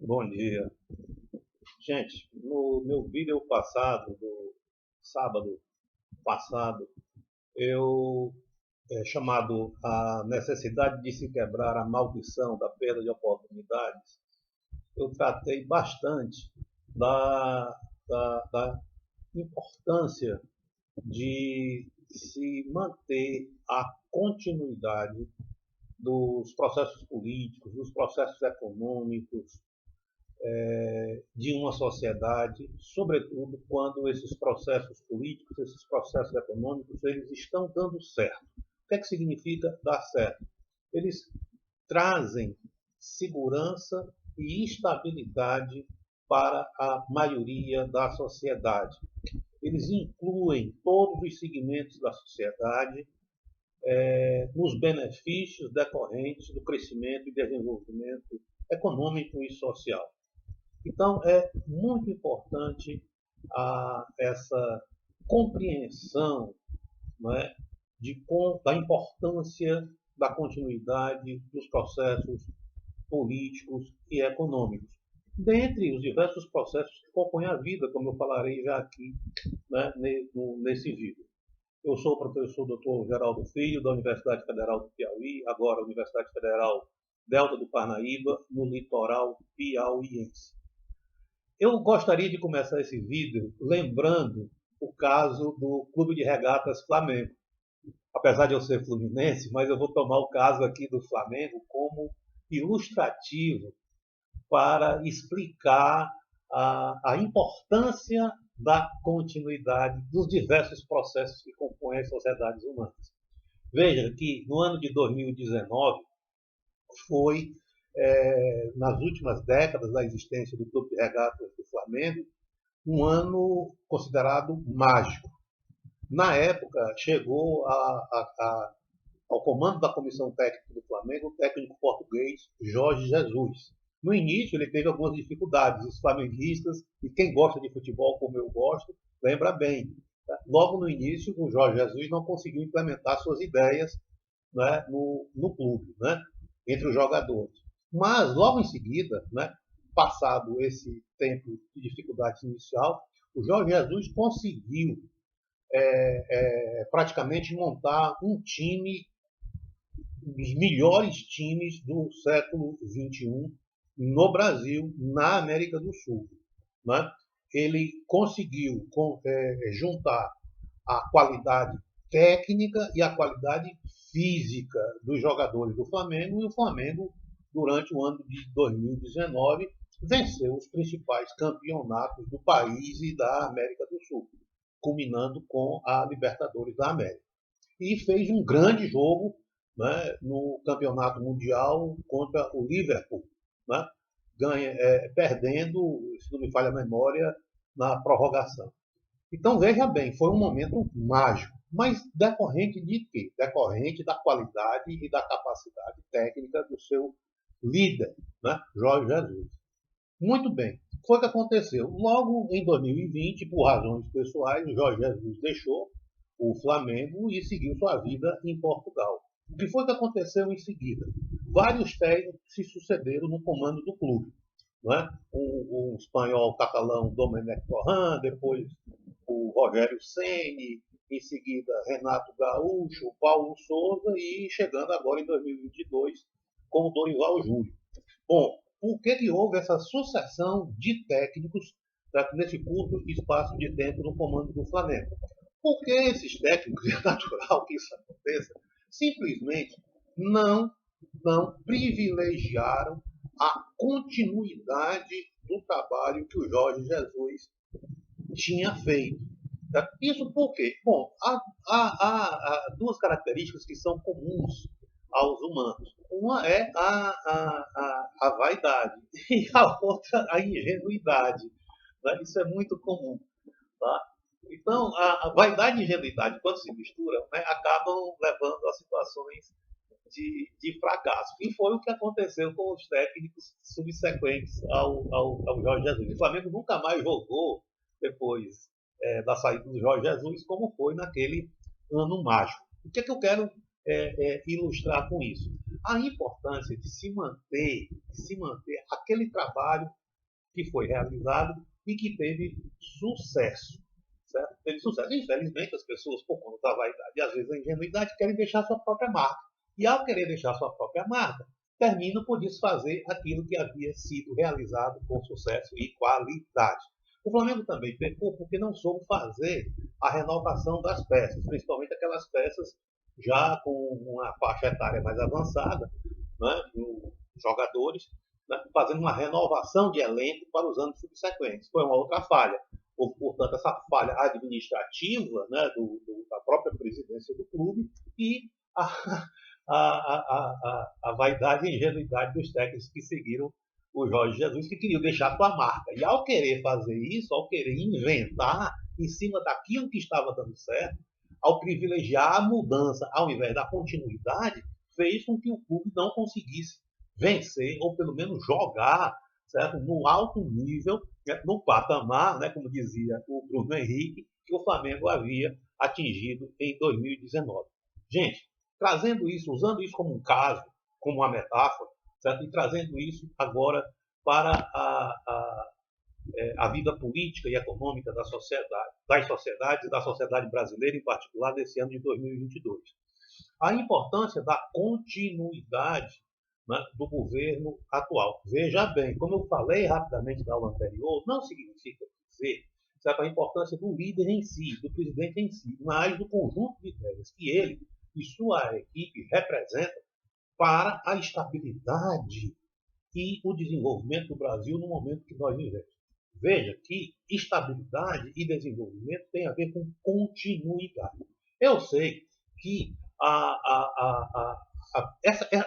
Bom dia. Gente, no meu vídeo passado, do sábado passado, eu, chamado A Necessidade de se Quebrar a Maldição da Perda de Oportunidades, eu tratei bastante da, da importância de se manter a continuidade dos processos políticos, dos processos econômicos, de uma sociedade, sobretudo quando esses processos políticos, esses processos econômicos, eles estão dando certo. O que é que significa dar certo? Eles trazem segurança e estabilidade para a maioria da sociedade. Eles incluem todos os segmentos da sociedade nos benefícios decorrentes do crescimento e desenvolvimento econômico e social. Então, é muito importante essa compreensão, não é, da importância da continuidade dos processos políticos e econômicos, dentre os diversos processos que compõem a vida, como eu falarei já aqui, né, nesse vídeo. Eu sou o professor Dr. Geraldo Filho, da Universidade Federal do Piauí, agora Universidade Federal Delta do Parnaíba, no litoral piauiense. Eu gostaria de começar esse vídeo lembrando o caso do Clube de Regatas Flamengo. Apesar de eu ser fluminense, mas eu vou tomar o caso aqui do Flamengo como ilustrativo para explicar a importância da continuidade dos diversos processos que compõem as sociedades humanas. Veja que no ano de 2019 foi, nas últimas décadas da existência do Clube de Regatas do Flamengo, um ano considerado mágico. Na época, chegou ao comando da comissão técnica do Flamengo o técnico português Jorge Jesus. No início, ele teve algumas dificuldades. Os flamenguistas, e quem gosta de futebol como eu gosto, lembra bem. Tá? Logo no início, o Jorge Jesus não conseguiu implementar suas ideias, né, no clube, né, entre os jogadores. Mas, logo em seguida, né, passado esse tempo de dificuldade inicial, o Jorge Jesus conseguiu praticamente montar um time, um dos melhores times do século XXI no Brasil, na América do Sul. Né? Ele conseguiu juntar a qualidade técnica e a qualidade física dos jogadores do Flamengo, e o Flamengo, durante o ano de 2019, venceu os principais campeonatos do país e da América do Sul, culminando com a Libertadores da América. E fez um grande jogo, né, no Campeonato Mundial contra o Liverpool, né, perdendo, se não me falha a memória, na prorrogação. Então, veja bem, foi um momento mágico. Mas decorrente de quê? Decorrente da qualidade e da capacidade técnica do seu líder, né, Jorge Jesus. Muito bem. O que foi que aconteceu? Logo em 2020, por razões pessoais, o Jorge Jesus deixou o Flamengo e seguiu sua vida em Portugal. O que foi que aconteceu em seguida? Vários técnicos se sucederam no comando do clube. Não é? O espanhol catalão Domènech Torrent, depois o Rogério Ceni, em seguida Renato Gaúcho, Paulo Souza e chegando agora em 2022 com o Dorival Júnior. Bom, por que houve essa sucessão de técnicos nesse curto espaço de tempo no comando do Flamengo? Porque esses técnicos, é natural que isso aconteça, simplesmente não, não privilegiaram a continuidade do trabalho que o Jorge Jesus tinha feito. Isso por quê? Bom, há duas características que são comuns aos humanos. Uma é a vaidade e a outra a ingenuidade. Né? Isso é muito comum. Tá? Então, a vaidade e a ingenuidade, quando se misturam, né, acabam levando a situações de fracasso. E foi o que aconteceu com os técnicos subsequentes ao Jorge Jesus. O Flamengo nunca mais jogou depois da saída do Jorge Jesus, como foi naquele ano mágico. O que eu quero ilustrar com isso? a importância de se manter aquele trabalho que foi realizado e que teve sucesso. Certo? Teve sucesso. Infelizmente, as pessoas, por conta da vaidade e às vezes a ingenuidade, querem deixar sua própria marca. E ao querer deixar sua própria marca, terminam por desfazer aquilo que havia sido realizado com sucesso e qualidade. O Flamengo também pecou porque não soube fazer a renovação das peças, principalmente aquelas peças já com uma faixa etária mais avançada, né, jogadores, né, fazendo uma renovação de elenco para os anos subsequentes. Foi uma outra falha. Houve, portanto, essa falha administrativa, né, da própria presidência do clube e a vaidade e ingenuidade dos técnicos que seguiram o Jorge Jesus, que queriam deixar sua marca. E ao querer fazer isso, ao querer inventar em cima daquilo que estava dando certo, ao privilegiar a mudança ao invés da continuidade, fez com que o clube não conseguisse vencer, ou pelo menos jogar, certo? No alto nível, né? No patamar, né? Como dizia o Bruno Henrique, que o Flamengo havia atingido em 2019. Gente, trazendo isso, usando isso como um caso, como uma metáfora, certo? E trazendo isso agora para a vida política e econômica da sociedade, das sociedades e da sociedade brasileira, em particular, desse ano de 2022. A importância da continuidade, né, do governo atual. Veja bem, como eu falei rapidamente na aula anterior, não significa dizer, certo, a importância do líder em si, do presidente em si, mas do conjunto de ideias que ele e sua equipe representam para a estabilidade e o desenvolvimento do Brasil no momento que nós vivemos. Veja que estabilidade e desenvolvimento tem a ver com continuidade. Eu sei que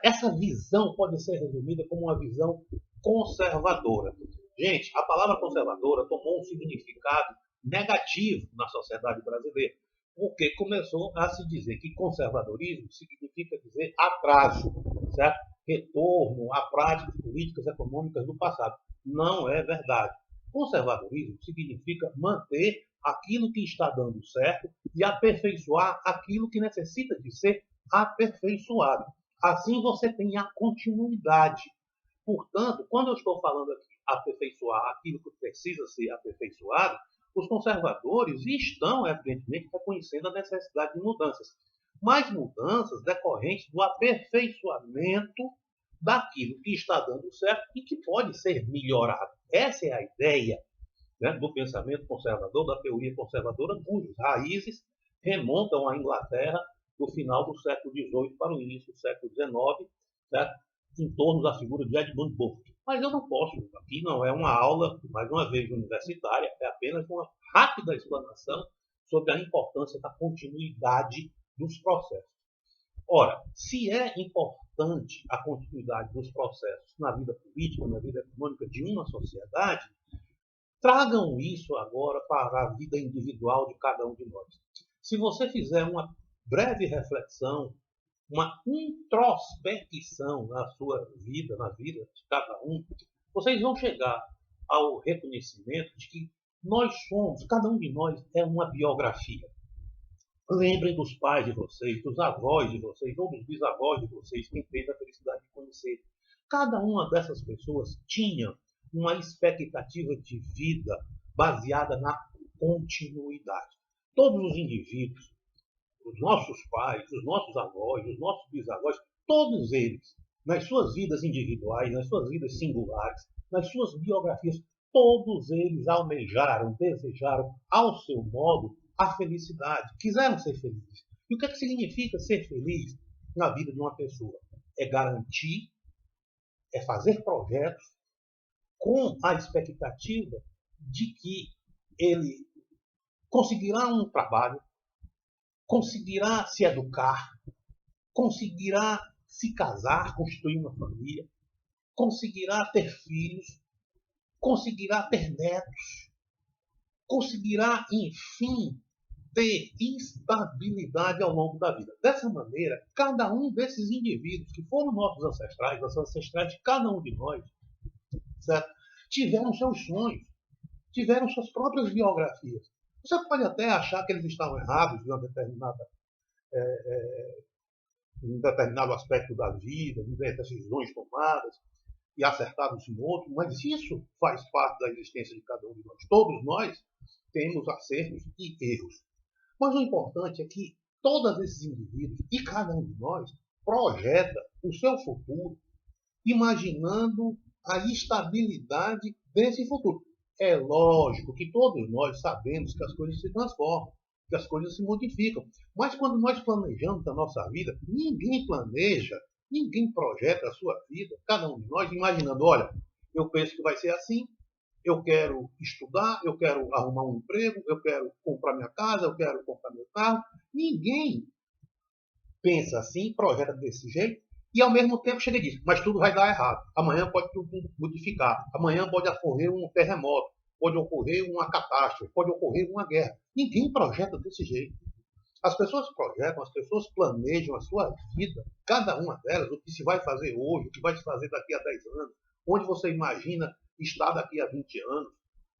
essa visão pode ser resumida como uma visão conservadora. Gente, a palavra conservadora tomou um significado negativo na sociedade brasileira, porque começou a se dizer que conservadorismo significa dizer atraso, certo? Retorno a práticas políticas econômicas do passado. Não é verdade. Conservadorismo significa manter aquilo que está dando certo e aperfeiçoar aquilo que necessita de ser aperfeiçoado. Assim você tem a continuidade. Portanto, quando eu estou falando aqui aperfeiçoar aquilo que precisa ser aperfeiçoado, os conservadores estão, evidentemente, reconhecendo a necessidade de mudanças, mas mudanças decorrentes do aperfeiçoamento daquilo que está dando certo e que pode ser melhorado. Essa é a ideia, né, do pensamento conservador, da teoria conservadora, cujas raízes remontam à Inglaterra do final do século XVIII para o início do século XIX, certo? Em torno da figura de Edmund Burke. Mas eu não posso, aqui não é uma aula, mais uma vez, universitária, é apenas uma rápida explanação sobre a importância da continuidade dos processos. Ora, se é importante a continuidade dos processos na vida política, na vida econômica de uma sociedade, tragam isso agora para a vida individual de cada um de nós. Se você fizer uma breve reflexão, uma introspecção na sua vida, na vida de cada um, vocês vão chegar ao reconhecimento de que nós somos, cada um de nós é uma biografia. Lembrem dos pais de vocês, dos avós de vocês, ou dos bisavós de vocês, quem teve a felicidade de conhecer. Cada uma dessas pessoas tinha uma expectativa de vida baseada na continuidade. Todos os indivíduos, os nossos pais, os nossos avós, os nossos bisavós, todos eles, nas suas vidas individuais, nas suas vidas singulares, nas suas biografias, todos eles almejaram, desejaram, ao seu modo, a felicidade, quiseram ser felizes. E o que significa ser feliz na vida de uma pessoa? É garantir, é fazer projetos com a expectativa de que ele conseguirá um trabalho, conseguirá se educar, conseguirá se casar, constituir uma família, conseguirá ter filhos, conseguirá ter netos, conseguirá, enfim, ter estabilidade ao longo da vida. Dessa maneira, cada um desses indivíduos que foram nossos ancestrais, os ancestrais de cada um de nós, certo? Tiveram seus sonhos, tiveram suas próprias biografias. Você pode até achar que eles estavam errados de uma determinada em determinado aspecto da vida, em decisões tomadas e acertadas em outro, mas isso faz parte da existência de cada um de nós. Todos nós temos acertos e erros. Mas o importante é que todos esses indivíduos e cada um de nós projeta o seu futuro imaginando a estabilidade desse futuro. É lógico que todos nós sabemos que as coisas se transformam, que as coisas se modificam. Mas quando nós planejamos a nossa vida, ninguém planeja, ninguém projeta a sua vida, cada um de nós imaginando, olha, eu penso que vai ser assim, eu quero estudar, eu quero arrumar um emprego, eu quero comprar minha casa, eu quero comprar meu carro. Ninguém pensa assim, projeta desse jeito, e ao mesmo tempo chega e diz, mas tudo vai dar errado. Amanhã pode tudo modificar. Amanhã pode ocorrer um terremoto, pode ocorrer uma catástrofe, pode ocorrer uma guerra. Ninguém projeta desse jeito. As pessoas projetam, as pessoas planejam a sua vida, cada uma delas, o que se vai fazer hoje, o que vai se fazer daqui a 10 anos, onde você imagina estar daqui a 20 anos,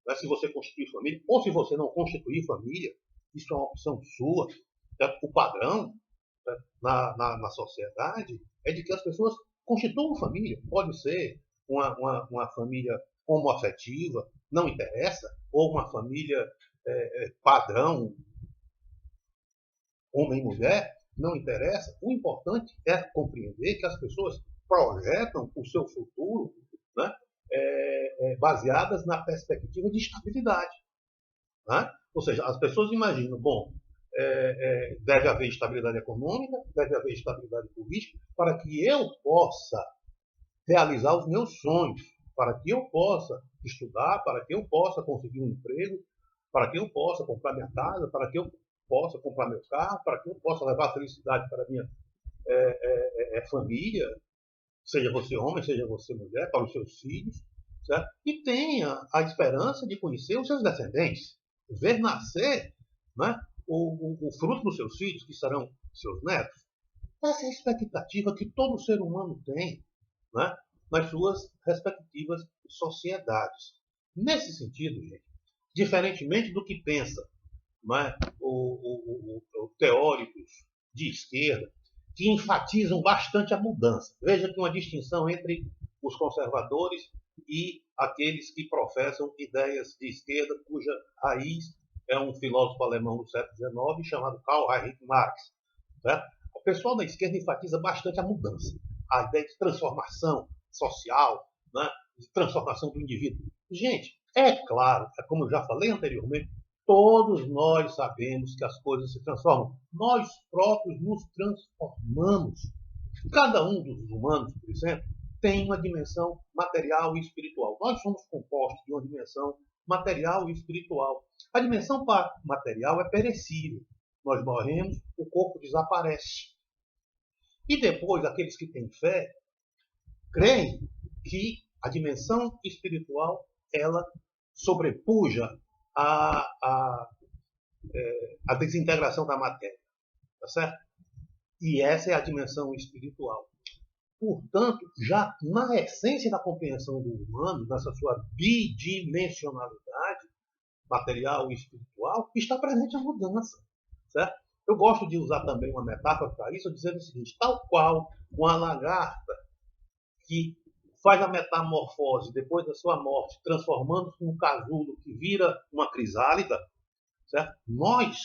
né, se você constituir família, ou se você não constituir família, isso é uma opção sua. O padrão na sociedade é de que as pessoas constituam família. Pode ser uma família homoafetiva, não interessa, ou uma família padrão, homem e mulher, não interessa. O importante é compreender que as pessoas projetam o seu futuro, né, baseadas na perspectiva de estabilidade. Né? Ou seja, as pessoas imaginam, bom, deve haver estabilidade econômica, deve haver estabilidade política, para que eu possa realizar os meus sonhos, para que eu possa estudar, para que eu possa conseguir um emprego, para que eu possa comprar minha casa, para que eu possa comprar meu carro, para que eu possa levar felicidade para a minha família, seja você homem, seja você mulher, para os seus filhos, certo? E tenha a esperança de conhecer os seus descendentes, ver nascer, né, o fruto dos seus filhos, que serão seus netos. Essa é a expectativa que todo ser humano tem, né, nas suas respectivas sociedades. Nesse sentido, gente, diferentemente do que pensa, né, os teóricos de esquerda, que enfatizam bastante a mudança. Veja que uma distinção entre os conservadores e aqueles que professam ideias de esquerda, cuja raiz é um filósofo alemão do século XIX chamado Karl Heinrich Marx. Certo? O pessoal da esquerda enfatiza bastante a mudança, a ideia de transformação social, né, de transformação do indivíduo. Gente, é claro, como eu já falei anteriormente, todos nós sabemos que as coisas se transformam. Nós próprios nos transformamos. Cada um dos humanos, por exemplo, tem uma dimensão material e espiritual. Nós somos compostos de uma dimensão material e espiritual. A dimensão material é perecível. Nós morremos, o corpo desaparece. E depois, aqueles que têm fé, creem que a dimensão espiritual, ela sobrepuja a desintegração da matéria. Tá certo? E essa é a dimensão espiritual. Portanto, já na essência da compreensão do humano, nessa sua bidimensionalidade, material e espiritual, está presente a mudança. Certo? Eu gosto de usar também uma metáfora para isso, dizendo o seguinte, tal qual uma lagarta que faz a metamorfose depois da sua morte, transformando-se num casulo que vira uma crisálida, certo? Nós,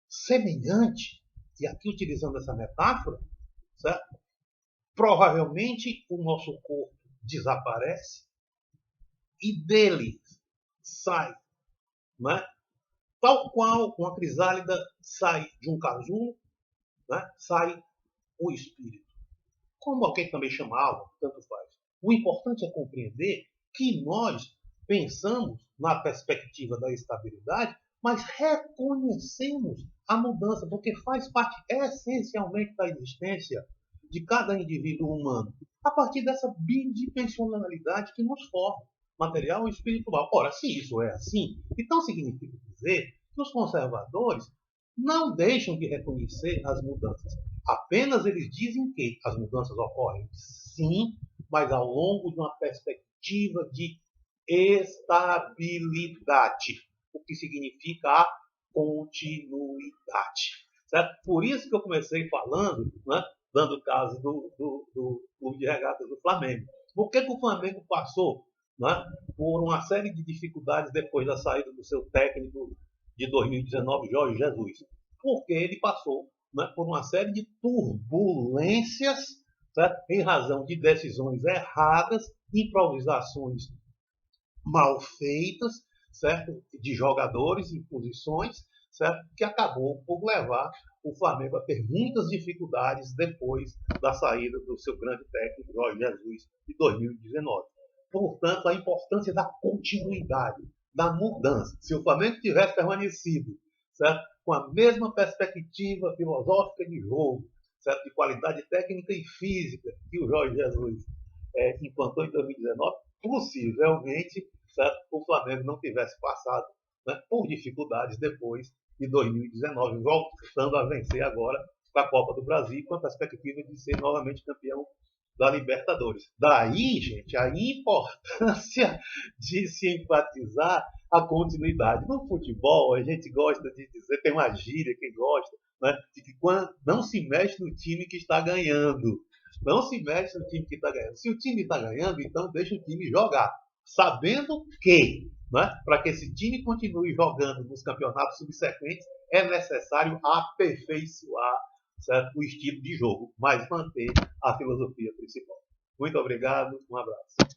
semelhante, e aqui utilizando essa metáfora, certo? Provavelmente o nosso corpo desaparece e dele sai, né? Tal qual uma crisálida sai de um casulo, né? Sai o espírito. Como alguém também chama alma, tanto faz. O importante é compreender que nós pensamos na perspectiva da estabilidade, mas reconhecemos a mudança, porque faz parte essencialmente da existência de cada indivíduo humano, a partir dessa bidimensionalidade que nos forma, material e espiritual. Ora, se isso é assim, então significa dizer que os conservadores não deixam de reconhecer as mudanças. Apenas eles dizem que as mudanças ocorrem, sim, mas ao longo de uma perspectiva de estabilidade, o que significa a continuidade. Certo? Por isso que eu comecei falando, né, dando o caso do Clube de Regatas do Flamengo. Por que o Flamengo passou, né, por uma série de dificuldades depois da saída do seu técnico de 2019, Jorge Jesus? Porque ele passou, né, por uma série de turbulências, certo? Em razão de decisões erradas, improvisações mal feitas, certo? De jogadores em posições, certo? Que acabou por levar o Flamengo a ter muitas dificuldades depois da saída do seu grande técnico, Jorge Jesus, de 2019. Portanto, a importância da continuidade, da mudança. Se o Flamengo tivesse permanecido, certo? Com a mesma perspectiva filosófica de jogo, certo? De qualidade técnica e física que o Jorge Jesus implantou em 2019, possivelmente, certo? O Flamengo não tivesse passado, né, por dificuldades depois de 2019, voltando a vencer agora a Copa do Brasil, com a perspectiva de ser novamente campeão da Libertadores. Daí, gente, a importância de se enfatizar a continuidade. No futebol, a gente gosta de dizer, tem uma gíria que gosta, né, de que quando não se mexe no time que está ganhando. Não se mexe no time que está ganhando. Se o time está ganhando, então deixa o time jogar. Sabendo que, né, para que esse time continue jogando nos campeonatos subsequentes, é necessário aperfeiçoar, certo, o estilo de jogo, mas manter a filosofia principal. Muito obrigado, um abraço.